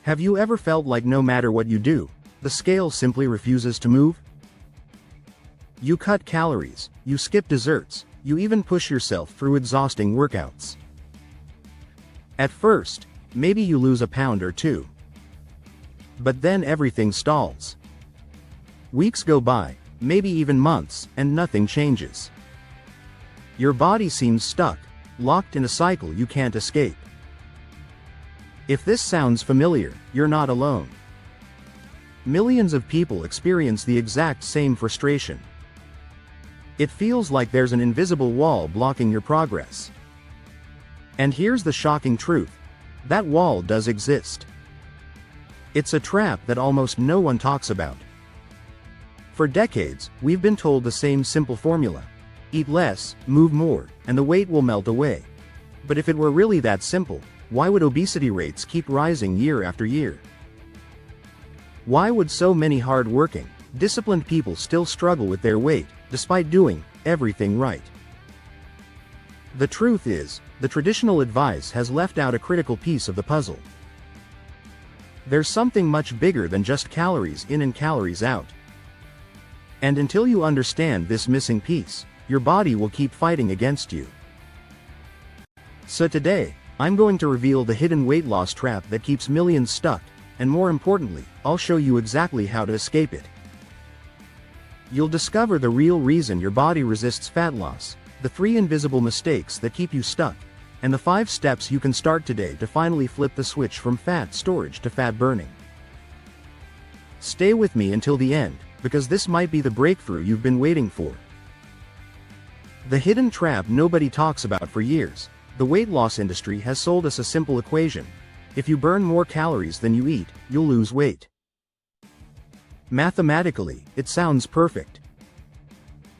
Have you ever felt like no matter what you do, the scale simply refuses to move? You cut calories, you skip desserts, you even push yourself through exhausting workouts. At first, maybe you lose a pound or two. But then everything stalls. Weeks go by, maybe even months, and nothing changes. Your body seems stuck, locked in a cycle you can't escape. If this sounds familiar, you're not alone. Millions of people experience the exact same frustration. It feels like there's an invisible wall blocking your progress. And here's the shocking truth: that wall does exist. It's a trap that almost no one talks about. For decades, we've been told the same simple formula: eat less, move more, and the weight will melt away. But if it were really that simple, why would obesity rates keep rising year after year? Why would so many hard-working, disciplined people still struggle with their weight, despite doing everything right? The truth is, the traditional advice has left out a critical piece of the puzzle. There's something much bigger than just calories in and calories out. And until you understand this missing piece, your body will keep fighting against you. So today, I'm going to reveal the hidden weight loss trap that keeps millions stuck, and more importantly, I'll show you exactly how to escape it. You'll discover the real reason your body resists fat loss, the 3 invisible mistakes that keep you stuck, and the 5 steps you can start today to finally flip the switch from fat storage to fat burning. Stay with me until the end, because this might be the breakthrough you've been waiting for. The hidden trap nobody talks about for years. The weight loss industry has sold us a simple equation: if you burn more calories than you eat, you'll lose weight. Mathematically, it sounds perfect.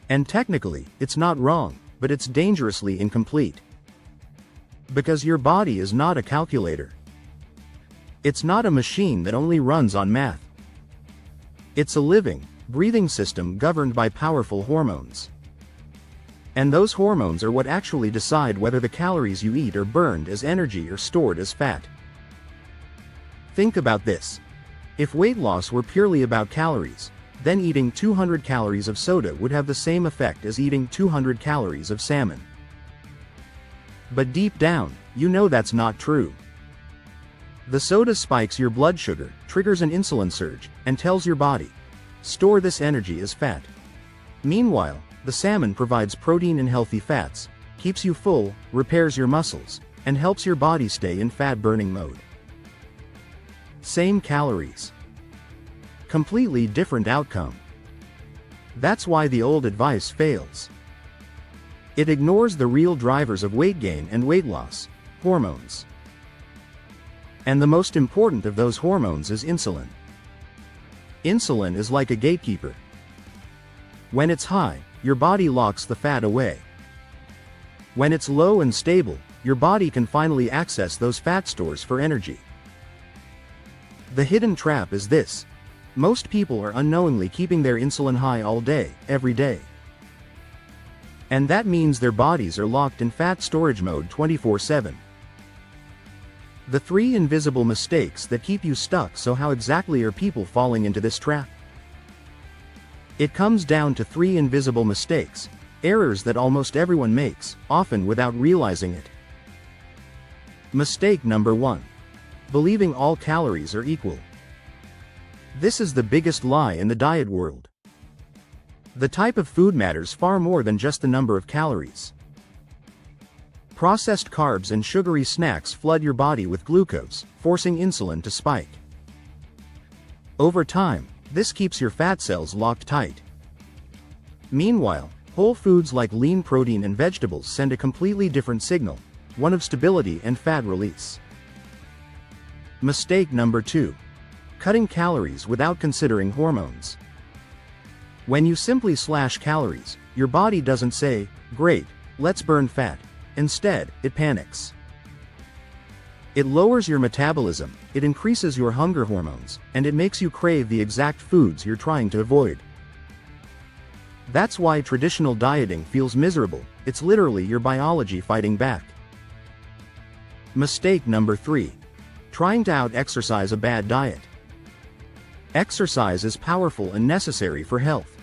And technically, it's not wrong, but it's dangerously incomplete. Because your body is not a calculator. It's not a machine that only runs on math. It's a living, breathing system governed by powerful hormones. And those hormones are what actually decide whether the calories you eat are burned as energy or stored as fat. Think about this. If weight loss were purely about calories, then eating 200 calories of soda would have the same effect as eating 200 calories of salmon. But deep down, you know that's not true. The soda spikes your blood sugar, triggers an insulin surge, and tells your body, store this energy as fat. Meanwhile, the salmon provides protein and healthy fats, keeps you full, repairs your muscles, and helps your body stay in fat-burning mode. Same calories. Completely different outcome. That's why the old advice fails. It ignores the real drivers of weight gain and weight loss: hormones. And the most important of those hormones is insulin. Insulin is like a gatekeeper. When it's high, your body locks the fat away. When it's low and stable, your body can finally access those fat stores for energy. The hidden trap is this: most people are unknowingly keeping their insulin high all day, every day. And that means their bodies are locked in fat storage mode 24/7. The 3 invisible mistakes that keep you stuck. So how exactly are people falling into this trap? It comes down to 3 invisible mistakes, errors that almost everyone makes, often without realizing it. Mistake number 1. Believing all calories are equal. This is the biggest lie in the diet world. The type of food matters far more than just the number of calories. Processed carbs and sugary snacks flood your body with glucose, forcing insulin to spike. Over time, this keeps your fat cells locked tight. Meanwhile, whole foods like lean protein and vegetables send a completely different signal, one of stability and fat release. Mistake number 2. Cutting calories without considering hormones. When you simply slash calories, your body doesn't say, "Great, let's burn fat." Instead, it panics. It lowers your metabolism, it increases your hunger hormones, and it makes you crave the exact foods you're trying to avoid. That's why traditional dieting feels miserable. It's literally your biology fighting back. Mistake number 3. trying to out-exercise a bad diet. Exercise is powerful and necessary for health.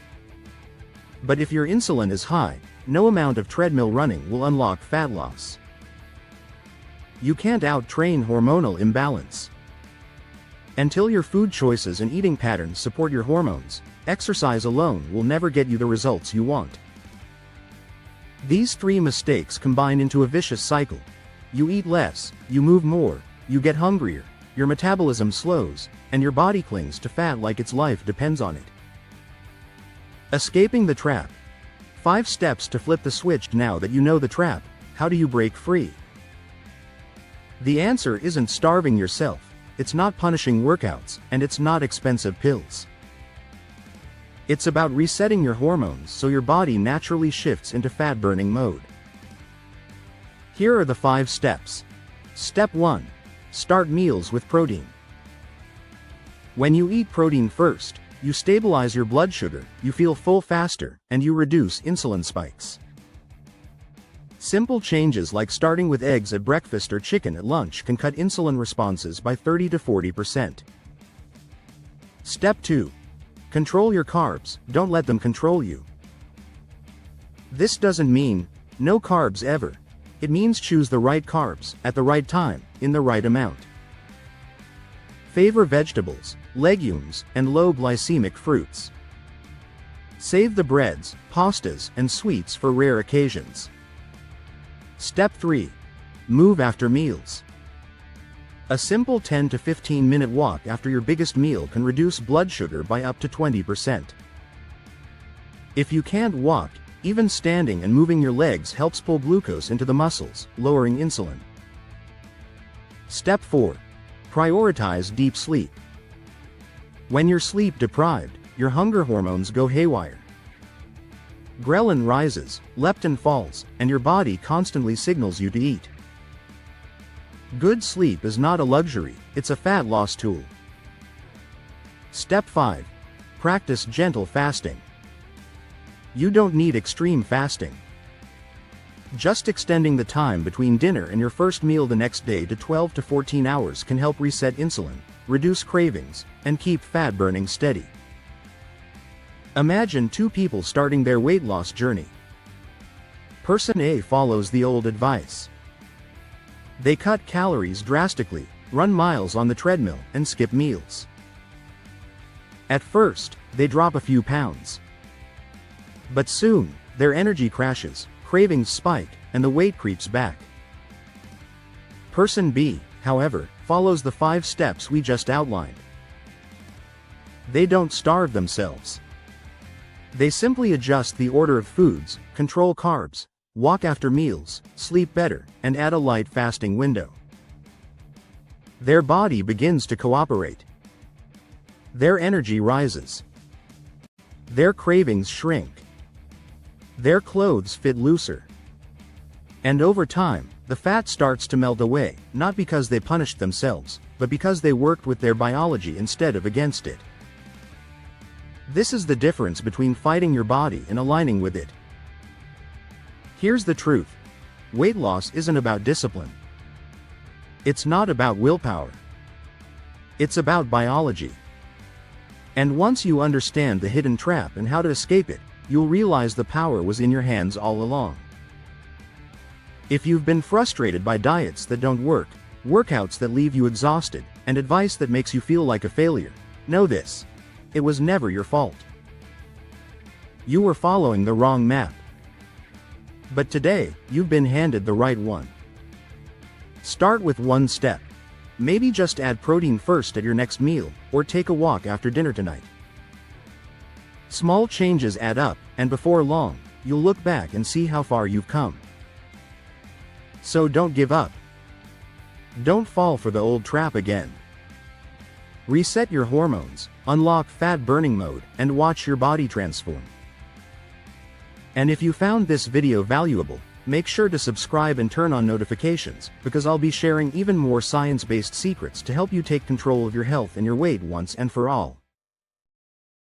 But if your insulin is high, no amount of treadmill running will unlock fat loss. You can't out-train hormonal imbalance. Until your food choices and eating patterns support your hormones, exercise alone will never get you the results you want. These three mistakes combine into a vicious cycle. You eat less, you move more, you get hungrier, your metabolism slows, and your body clings to fat like its life depends on it. Escaping the trap. 5 steps to flip the switch. Now that you know the trap, how do you break free? The answer isn't starving yourself, it's not punishing workouts, and it's not expensive pills. It's about resetting your hormones so your body naturally shifts into fat-burning mode. Here are the 5 steps. Step 1. Start meals with protein. When you eat protein first, you stabilize your blood sugar, you feel full faster, and you reduce insulin spikes. Simple changes like starting with eggs at breakfast or chicken at lunch can cut insulin responses by 30 to 40%. Step 2. Control your carbs, don't let them control you. This doesn't mean no carbs ever. It means choose the right carbs, at the right time, in the right amount. Favor vegetables, legumes, and low glycemic fruits. Save the breads, pastas, and sweets for rare occasions. Step 3. Move after meals. A simple 10 to 15 minute walk after your biggest meal can reduce blood sugar by up to 20%. If you can't walk, even standing and moving your legs helps pull glucose into the muscles, lowering insulin. Step 4. Prioritize deep sleep. When you're sleep deprived, your hunger hormones go haywire. Ghrelin rises, leptin falls, and your body constantly signals you to eat. Good sleep is not a luxury, it's a fat loss tool. Step 5. Practice gentle fasting. You don't need extreme fasting. Just extending the time between dinner and your first meal the next day to 12 to 14 hours can help reset insulin, reduce cravings, and keep fat burning steady. Imagine 2 people starting their weight loss journey. Person A follows the old advice. They cut calories drastically, run miles on the treadmill, and skip meals. At first, they drop a few pounds. But soon, their energy crashes, cravings spike, and the weight creeps back. Person B, however, follows the 5 steps we just outlined. They don't starve themselves. They simply adjust the order of foods, control carbs, walk after meals, sleep better, and add a light fasting window. Their body begins to cooperate. Their energy rises. Their cravings shrink. Their clothes fit looser. And over time, the fat starts to melt away, not because they punished themselves, but because they worked with their biology instead of against it. This is the difference between fighting your body and aligning with it. Here's the truth. Weight loss isn't about discipline. It's not about willpower. It's about biology. And once you understand the hidden trap and how to escape it, you'll realize the power was in your hands all along. If you've been frustrated by diets that don't work, workouts that leave you exhausted, and advice that makes you feel like a failure, know this. It was never your fault. You were following the wrong map. But today, you've been handed the right one. Start with 1 step. Maybe just add protein first at your next meal, or take a walk after dinner tonight. Small changes add up, and before long, you'll look back and see how far you've come. So don't give up. Don't fall for the old trap again. Reset your hormones, unlock fat burning mode, and watch your body transform. And if you found this video valuable, make sure to subscribe and turn on notifications, because I'll be sharing even more science-based secrets to help you take control of your health and your weight once and for all.